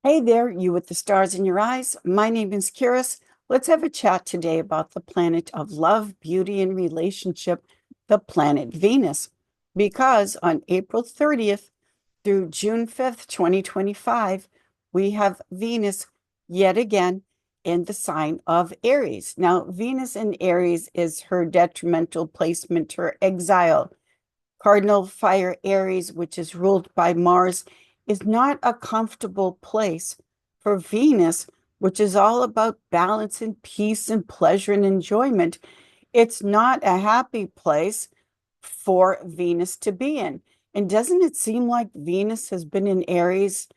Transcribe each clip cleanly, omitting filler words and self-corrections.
Hey there, you with the stars in your eyes. My name is Kiris. Let's have a chat today about the planet of love, beauty, and relationship, the planet Venus. Because on April 30th through June 5th, 2025, we have Venus yet again in the sign of Aries. Now, Venus in Aries is her detrimental placement, her exile. Cardinal fire Aries, which is ruled by Mars, is not a comfortable place for Venus, which is all about balance and peace and pleasure and enjoyment. It's not a happy place for Venus to be in. And doesn't it seem like Venus has been in Aries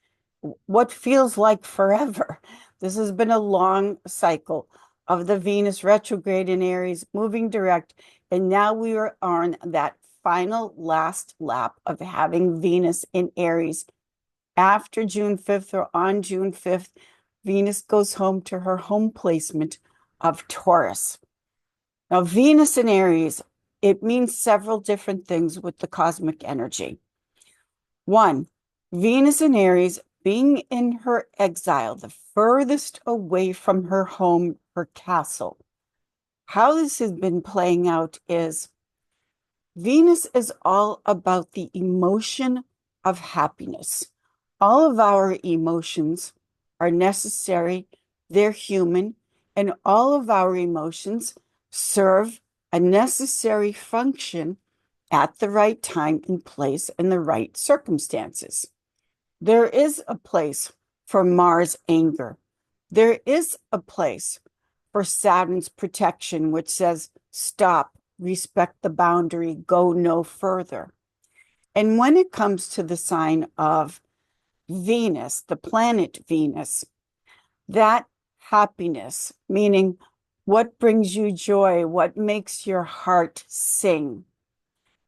what feels like forever? This has been a long cycle of the Venus retrograde in Aries, moving direct, and now we are on that final last lap of having Venus in Aries. After June 5th or on June 5th, Venus goes home to her home placement of Taurus. Now, Venus in Aries, it means several different things with the cosmic energy. One, Venus in Aries being in her exile, the furthest away from her home, her castle. How this has been playing out is Venus is all about the emotion of happiness. All of our emotions are necessary, they're human, and all of our emotions serve a necessary function at the right time and place in the right circumstances. There is a place for Mars anger. There is a place for Saturn's protection, which says, stop, respect the boundary, go no further. And when it comes to the sign of Venus, the planet Venus, that happiness, meaning what brings you joy, what makes your heart sing,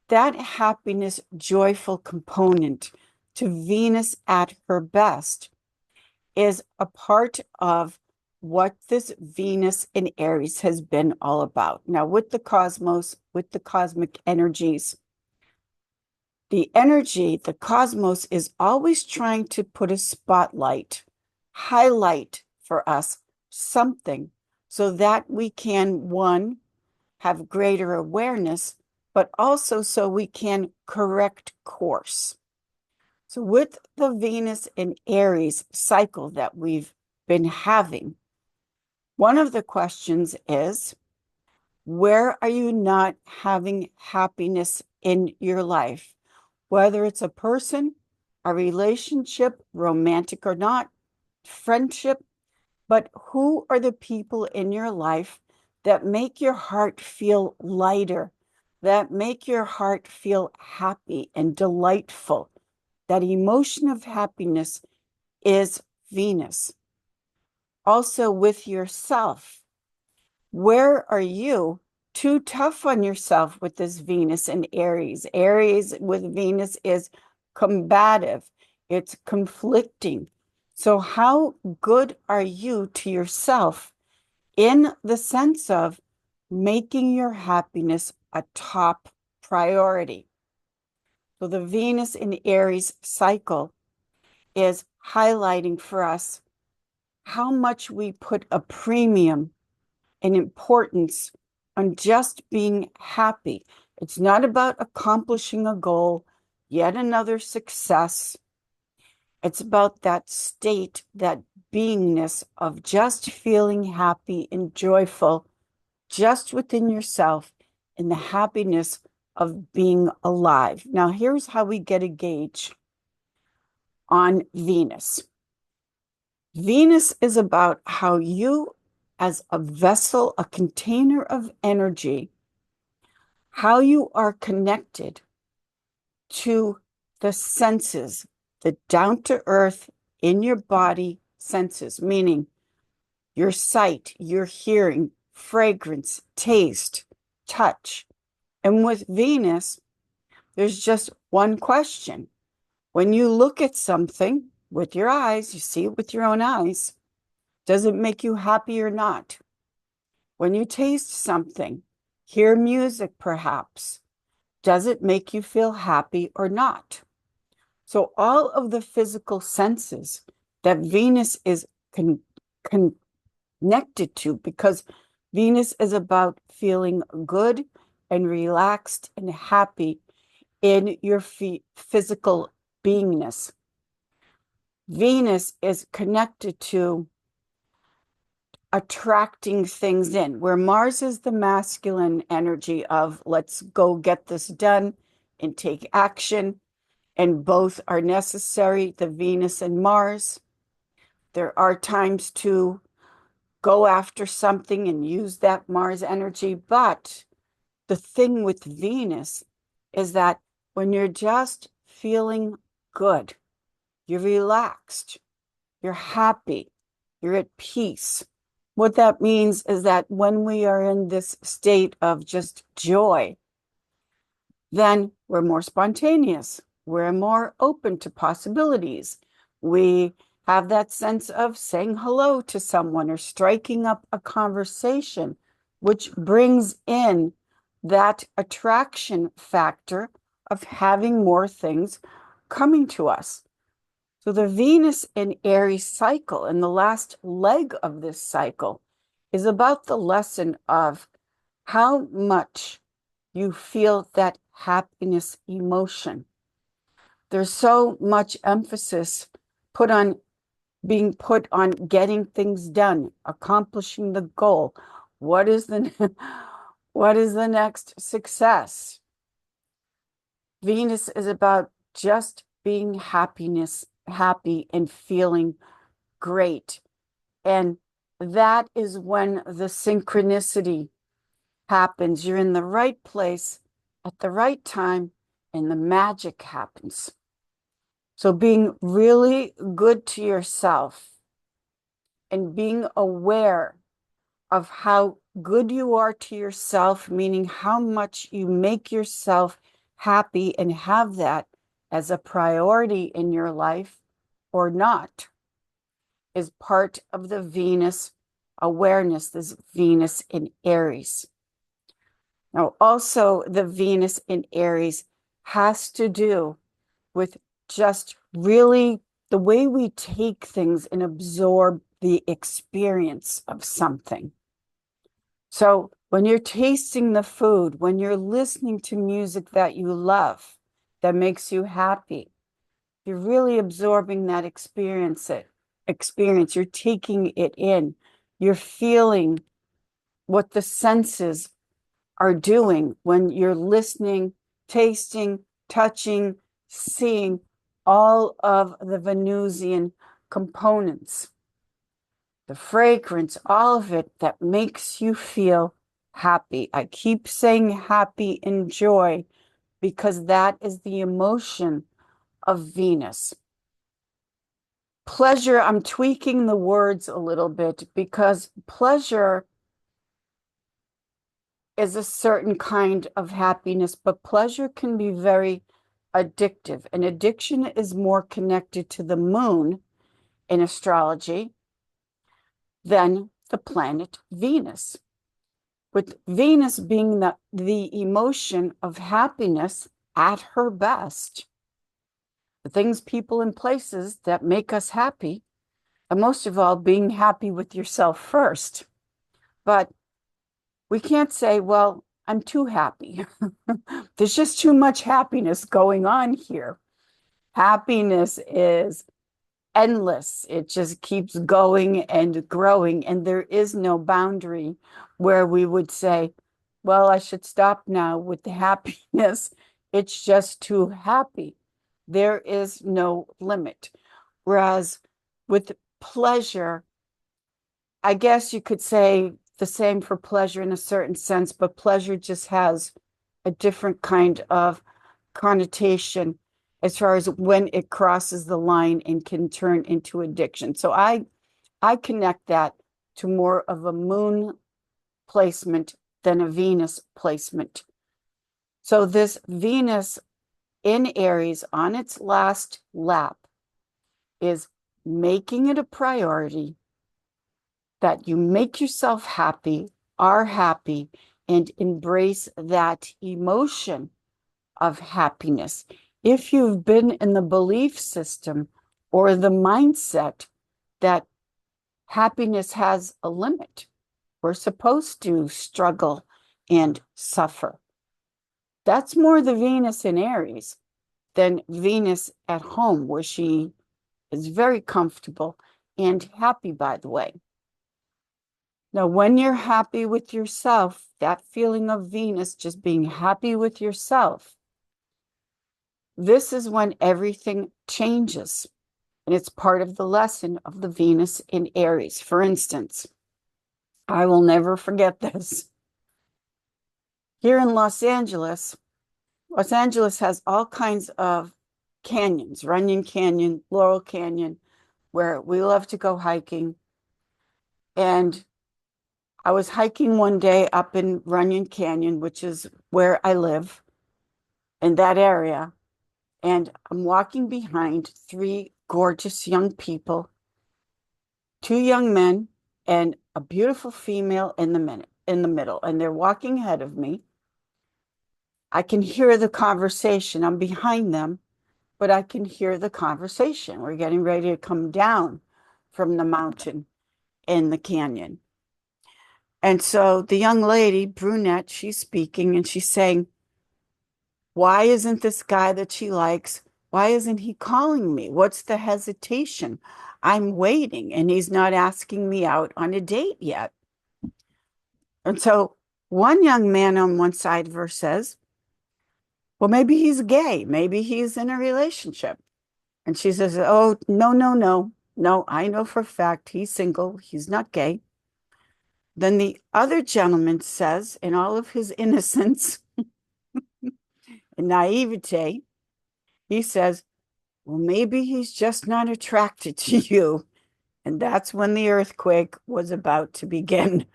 that happiness, joyful component to Venus at her best is a part of what this Venus in Aries has been all about. Now, with the cosmos, with the cosmic energies, the energy, the cosmos is always trying to put a spotlight, highlight for us something so that we can, one, have greater awareness, but also so we can correct course. So, with the Venus in Aries cycle that we've been having, one of the questions is, where are you not having happiness in your life? Whether it's a person, a relationship, romantic or not, friendship, but who are the people in your life that make your heart feel lighter, that make your heart feel happy and delightful? That emotion of happiness is Venus. Also, with yourself, where are you too tough on yourself with this Venus and Aries? Aries with Venus is combative, it's conflicting. So, how good are you to yourself in the sense of making your happiness a top priority? So, the Venus in Aries cycle is highlighting for us how much we put a premium and importance on just being happy. It's not about accomplishing a goal, yet another success. It's about that state, that beingness of just feeling happy and joyful just within yourself and the happiness of being alive. Now, here's how we get a gauge on Venus. Venus is about how you, as a vessel, a container of energy, how you are connected to the senses, the down to earth in your body senses, meaning your sight, your hearing, fragrance, taste, touch. And with Venus, there's just one question. When you look at something with your eyes, you see it with your own eyes, does it make you happy or not? When you taste something, hear music perhaps, does it make you feel happy or not? So all of the physical senses that Venus is connected to, because Venus is about feeling good and relaxed and happy in your physical beingness. Venus is connected to attracting things in, where Mars is the masculine energy of let's go get this done and take action, and both are necessary, the Venus and Mars. There are times to go after something and use that Mars energy, but the thing with Venus is that when you're just feeling good, you're relaxed, you're happy, you're at peace. What that means is that when we are in this state of just joy, then we're more spontaneous. We're more open to possibilities. We have that sense of saying hello to someone or striking up a conversation, which brings in that attraction factor of having more things coming to us. So the Venus in Aries cycle, and the last leg of this cycle, is about the lesson of how much you feel that happiness emotion. There's so much emphasis being put on getting things done, accomplishing the goal. What is the what is the next success? Venus is about just being happy and feeling great. And that is when the synchronicity happens. You're in the right place at the right time, and the magic happens. So being really good to yourself and being aware of how good you are to yourself, meaning how much you make yourself happy and have that as a priority in your life or not, is part of the Venus awareness, this Venus in Aries. Now, also the Venus in Aries has to do with just really the way we take things and absorb the experience of something. So when you're tasting the food, when you're listening to music that you love, that makes you happy, you're really absorbing that experience. You're taking it in. You're feeling what the senses are doing when you're listening, tasting, touching, seeing all of the Venusian components, the fragrance, all of it that makes you feel happy. I keep saying happy and joy because that is the emotion of Venus. Pleasure, I'm tweaking the words a little bit because pleasure is a certain kind of happiness, but pleasure can be very addictive. And addiction is more connected to the moon in astrology than the planet Venus. With Venus being the emotion of happiness at her best, the things, people, and places that make us happy, and most of all, being happy with yourself first. But we can't say, well, I'm too happy. There's just too much happiness going on here. Happiness is endless. It just keeps going and growing. And there is no boundary where we would say, well, I should stop now with the happiness. It's just too happy. There is no limit. Whereas with pleasure, I guess you could say the same for pleasure in a certain sense, but pleasure just has a different kind of connotation as far as when it crosses the line and can turn into addiction. So I connect that to more of a moon placement than a Venus placement. So this Venus in Aries on its last lap is making it a priority that you make yourself happy, are happy, and embrace that emotion of happiness. If you've been in the belief system or the mindset that happiness has a limit. We're supposed to struggle and suffer. That's more the Venus in Aries than Venus at home, where she is very comfortable and happy, by the way. Now, when you're happy with yourself, that feeling of Venus just being happy with yourself, this is when everything changes. And it's part of the lesson of the Venus in Aries. For instance, I will never forget this. Here in Los Angeles has all kinds of canyons, Runyon Canyon, Laurel Canyon, where we love to go hiking. And I was hiking one day up in Runyon Canyon, which is where I live in that area. And I'm walking behind three gorgeous young people, two young men and a beautiful female in the middle. And they're walking ahead of me. I can hear the conversation. I'm behind them, but I can hear the conversation. We're getting ready to come down from the mountain in the canyon. And so the young lady, brunette, she's speaking and she's saying, why isn't this guy that she likes, why isn't he calling me? What's the hesitation? I'm waiting and he's not asking me out on a date yet. And so one young man on one side of her says, well, maybe he's gay. Maybe he's in a relationship. And she says, oh, no, no, no. No, I know for a fact he's single. He's not gay. Then the other gentleman says, in all of his innocence and naivete, he says, well, maybe he's just not attracted to you. And that's when the earthquake was about to begin.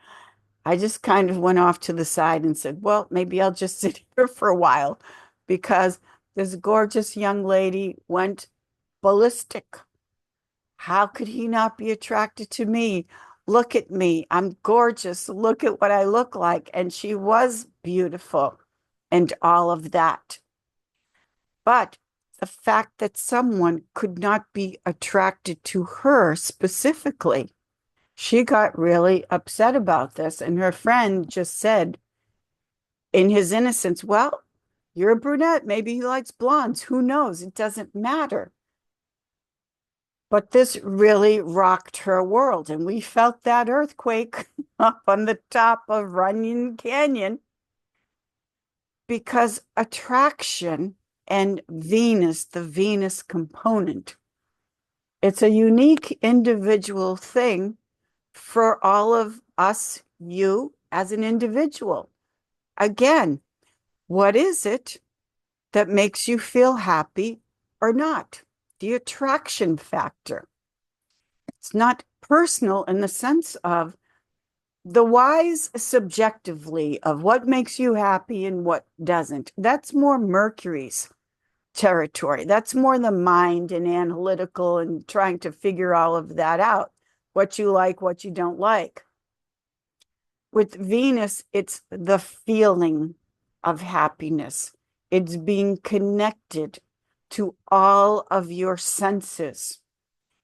I just kind of went off to the side and said, well, maybe I'll just sit here for a while because this gorgeous young lady went ballistic. How could he not be attracted to me? Look at me. I'm gorgeous. Look at what I look like. And she was beautiful and all of that. But the fact that someone could not be attracted to her specifically, she got really upset about this. And her friend just said, in his innocence, well, you're a brunette. Maybe he likes blondes. Who knows? It doesn't matter. But this really rocked her world. And we felt that earthquake up on the top of Runyon Canyon because attraction and Venus, the Venus component, it's a unique individual thing for all of us, you as an individual. Again, what is it that makes you feel happy or not? The attraction factor. It's not personal in the sense of the whys subjectively of what makes you happy and what doesn't. That's more Mercury's territory. That's more the mind and analytical and trying to figure all of that out, what you like, what you don't like. With Venus, it's the feeling of happiness. It's being connected to all of your senses.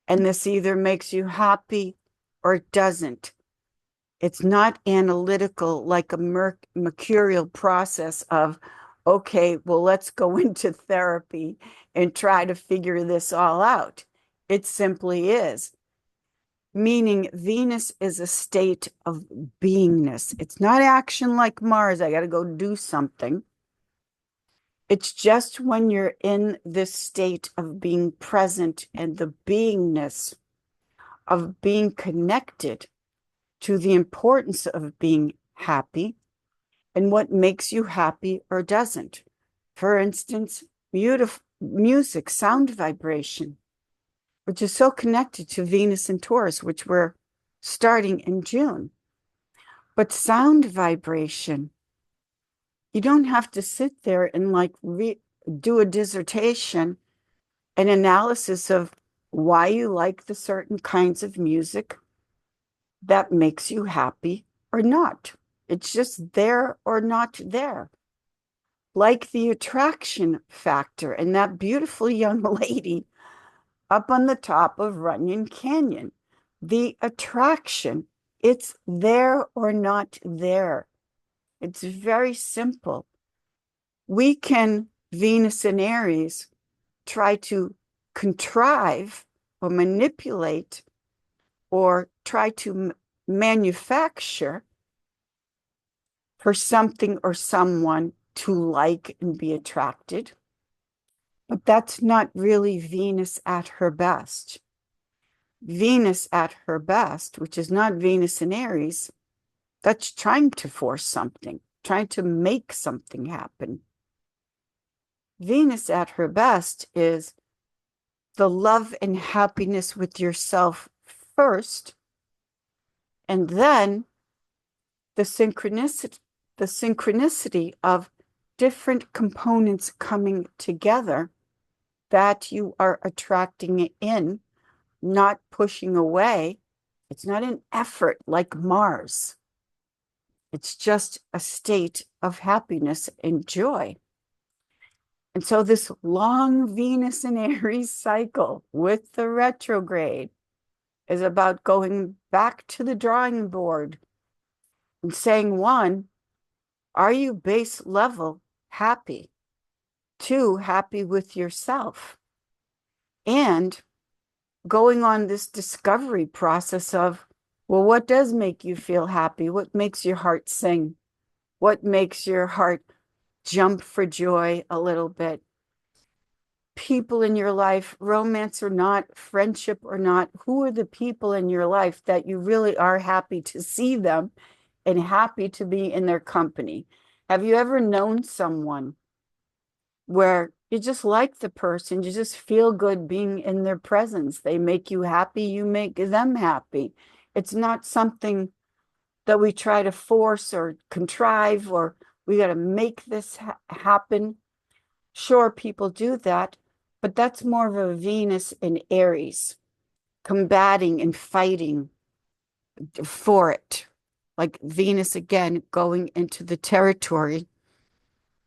And this either makes you happy or it doesn't. It's not analytical like a mercurial process of, okay, well, let's go into therapy and try to figure this all out. It simply is. Meaning Venus is a state of beingness. It's not action like Mars. I got to go do something. It's just when you're in this state of being present and the beingness of being connected to the importance of being happy and what makes you happy or doesn't. For instance, music, sound vibration, which is so connected to Venus and Taurus, which we're starting in June. But sound vibration, you don't have to sit there and do a dissertation, an analysis of why you like the certain kinds of music that makes you happy or not. It's just there or not there. Like the attraction factor and that beautiful young lady up on the top of Runyon Canyon. The attraction, it's there or not there. It's very simple. We can, Venus and Aries, try to contrive or manipulate or try to manufacture for something or someone to like and be attracted. But that's not really Venus at her best. Venus at her best, which is not Venus in Aries, that's trying to force something, trying to make something happen. Venus at her best is the love and happiness with yourself first, and then the synchronicity of different components coming together that you are attracting in, not pushing away. It's not an effort like Mars. It's just a state of happiness and joy. And so this long Venus and Aries cycle with the retrograde is about going back to the drawing board and saying, one, are you base level happy? Two, happy with yourself? And going on this discovery process of, well, what does make you feel happy? What makes your heart sing? What makes your heart jump for joy a little bit? People in your life, romance or not, friendship or not, who are the people in your life that you really are happy to see them and happy to be in their company? Have you ever known someone where you just like the person, you just feel good being in their presence? They make you happy, you make them happy. It's not something that we try to force or contrive, or we got to make this happen. Sure, people do that, but that's more of a Venus in Aries, combating and fighting for it. Like Venus again going into the territory,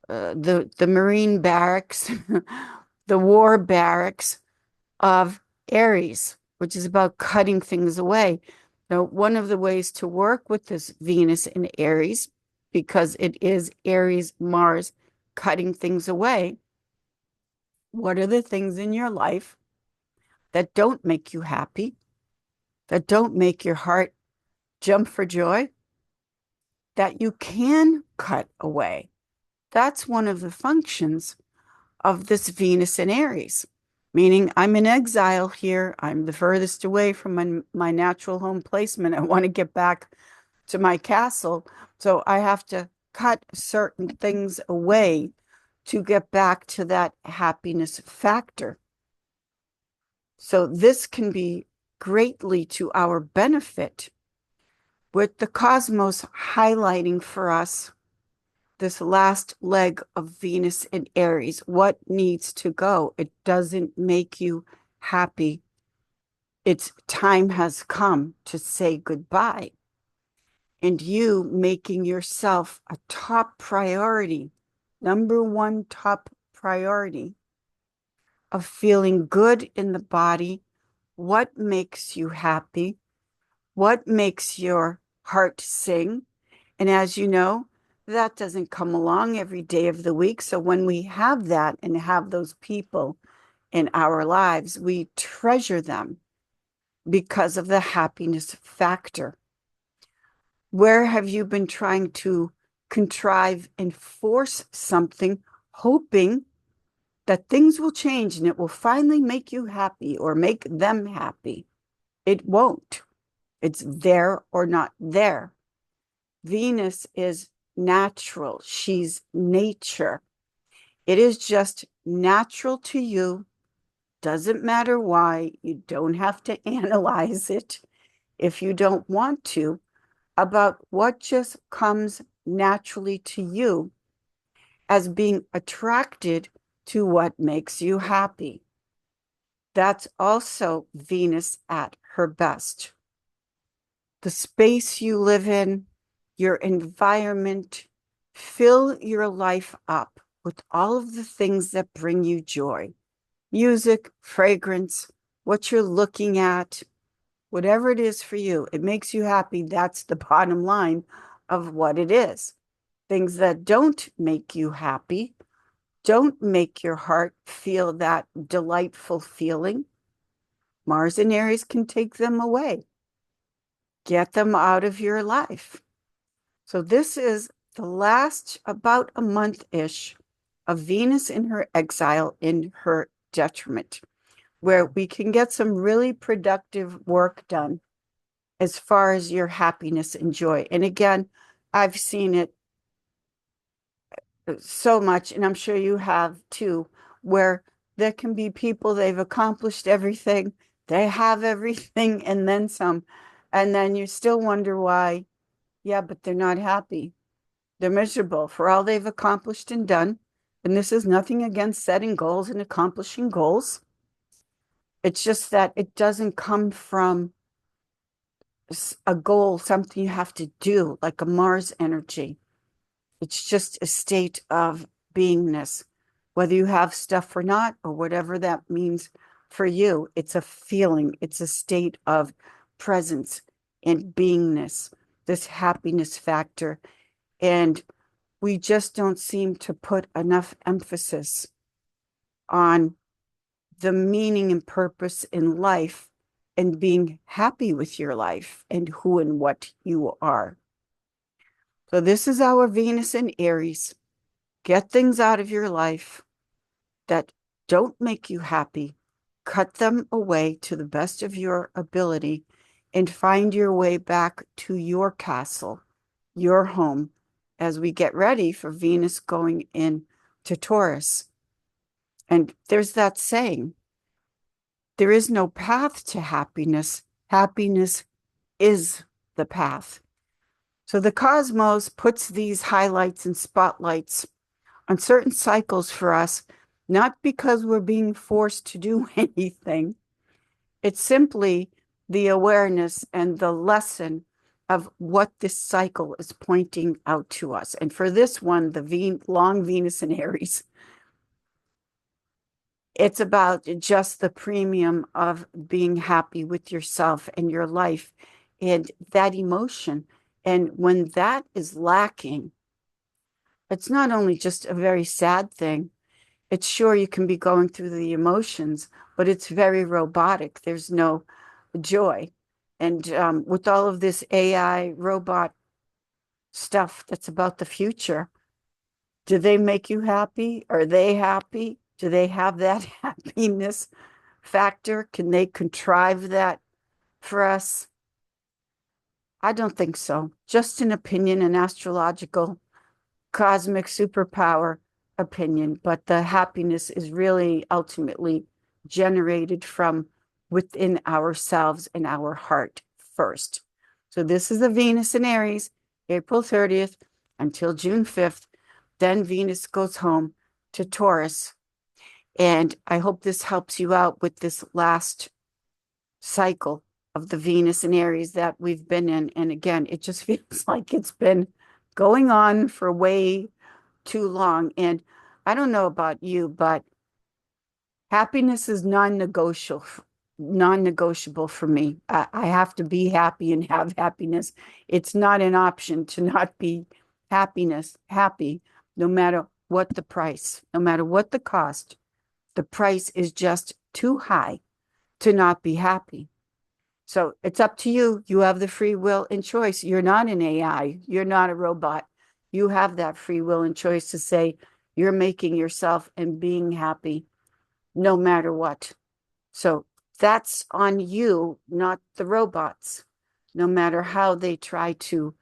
the Marine barracks, the war barracks of Aries, which is about cutting things away. Now, one of the ways to work with this Venus in Aries, because it is Aries, Mars, cutting things away, what are the things in your life that don't make you happy, that don't make your heart jump for joy, that you can cut away? That's one of the functions of this Venus in Aries, meaning I'm in exile here. I'm the furthest away from my natural home placement. I want to get back to my castle. So I have to cut certain things away to get back to that happiness factor. So this can be greatly to our benefit, with the cosmos highlighting for us this last leg of Venus in Aries. What needs to go? It doesn't make you happy. Its time has come to say goodbye. And you making yourself a top priority, number one top priority of feeling good in the body. What makes you happy? What makes your heart sing? And as you know, that doesn't come along every day of the week. So when we have that and have those people in our lives, we treasure them because of the happiness factor. Where have you been trying to contrive and force something, hoping that things will change and it will finally make you happy or make them happy? It won't. It's there or not there. Venus is natural. She's nature. It is just natural to you. Doesn't matter why. You don't have to analyze it if you don't want to, about what just comes naturally to you as being attracted to what makes you happy. That's also Venus at her best. The space you live in, your environment, fill your life up with all of the things that bring you joy. Music, fragrance, what you're looking at, whatever it is for you, it makes you happy. That's the bottom line of what it is. Things that don't make you happy, don't make your heart feel that delightful feeling, Mars and Aries can take them away, get them out of your life. So this is the last about a month-ish of Venus in her exile in her detriment, where we can get some really productive work done as far as your happiness and joy. And again, I've seen it so much, and I'm sure you have too, where there can be people, they've accomplished everything, they have everything, and then some. And then you still wonder why, yeah, but they're not happy. They're miserable for all they've accomplished and done. And this is nothing against setting goals and accomplishing goals. It's just that it doesn't come from a goal, something you have to do, like a Mars energy. It's just a state of beingness, whether you have stuff or not, or whatever that means for you. It's a feeling, it's a state of presence and beingness, this happiness factor. And we just don't seem to put enough emphasis on the meaning and purpose in life and being happy with your life and who and what you are. So this is our Venus in Aries. Get things out of your life that don't make you happy. Cut them away to the best of your ability and find your way back to your castle, your home, as we get ready for Venus going in to Taurus. And there's that saying, there is no path to happiness. Happiness is the path. So the cosmos puts these highlights and spotlights on certain cycles for us, not because we're being forced to do anything. It's simply the awareness and the lesson of what this cycle is pointing out to us. And for this one, the long Venus in Aries, it's about just the premium of being happy with yourself and your life and that emotion. And when that is lacking, it's not only just a very sad thing. It's sure you can be going through the emotions, but it's very robotic. There's no joy. And with all of this AI robot stuff that's about the future, do they make you happy? Are they happy? Do they have that happiness factor? Can they contrive that for us? I don't think so. Just an opinion, an astrological, cosmic superpower opinion, but the happiness is really ultimately generated from within ourselves and our heart first. So this is the Venus in Aries, April 30th until June 5th. Then Venus goes home to Taurus. And I hope this helps you out with this last cycle of the Venus and Aries that we've been in. And again, it just feels like it's been going on for way too long. And I don't know about you, but happiness is non-negotiable for me. I have to be happy and have happiness. It's not an option to not be happy, no matter what the price, no matter what the cost. The price is just too high to not be happy. So it's up to you. You have the free will and choice. You're not an AI. You're not a robot. You have that free will and choice to say you're making yourself and being happy no matter what. So that's on you, not the robots. No matter how they try to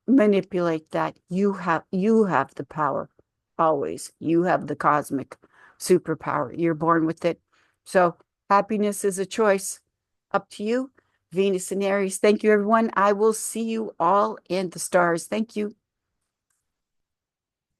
manipulate that, you have the power. Always. You have the cosmic superpower. You're born with it. So happiness is a choice. Up to you. Venus and Aries. Thank you, everyone. I will see you all in the stars. Thank you.